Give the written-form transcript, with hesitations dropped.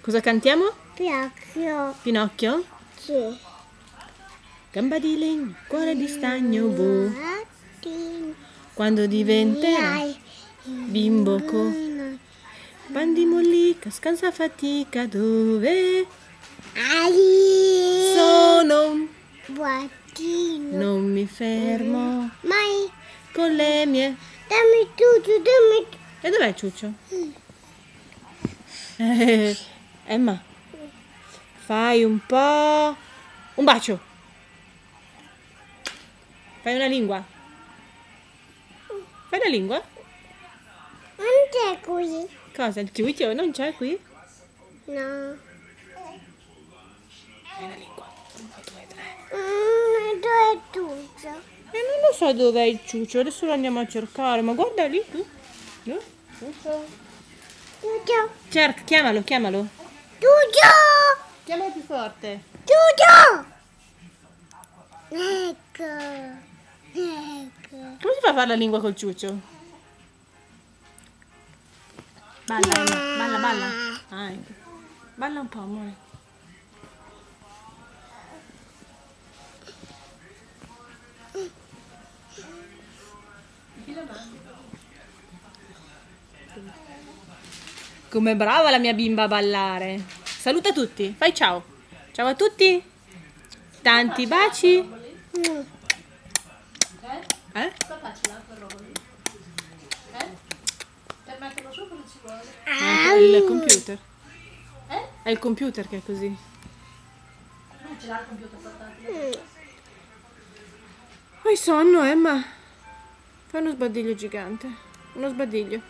Cosa cantiamo? Pinocchio. Pinocchio? Sì. Gamba di legno, cuore di stagno, boh. Quando diventerà bimbo pan di mollica, scansa fatica, dove sono un Burattino. non mi fermo Mai. con le mie. Dammi tutto, dammi tutto. E dov'è Ciuccio? Emma, fai un po'. Un bacio. Fai una lingua. Fai una lingua? Non c'è qui. Cosa? Il Ciuccio non c'è qui? No. Fai una lingua. 1, 2, 3. Dove è tutto? E non lo so dov'è il Ciuccio, adesso lo andiamo a cercare, ma guarda lì tu. Ciuccio. Tutto. Cerca, chiamalo, chiamalo. Tutto. Chiamalo più forte. Tutto. Ecco. Ecco. Come si fa a fare la lingua col Ciuccio? Balla, Emma, balla, balla. Ah, ecco. Balla un po', amore. Come brava la mia bimba a ballare. Saluta tutti, fai ciao. Ciao a tutti. Tanti baci. Eh? Per metterlo su cosa ci vuole? È il computer. È il computer che è così. Non ce l'ha il computer portatile. Hai sonno, Emma? Fai uno sbadiglio gigante. Uno sbadiglio.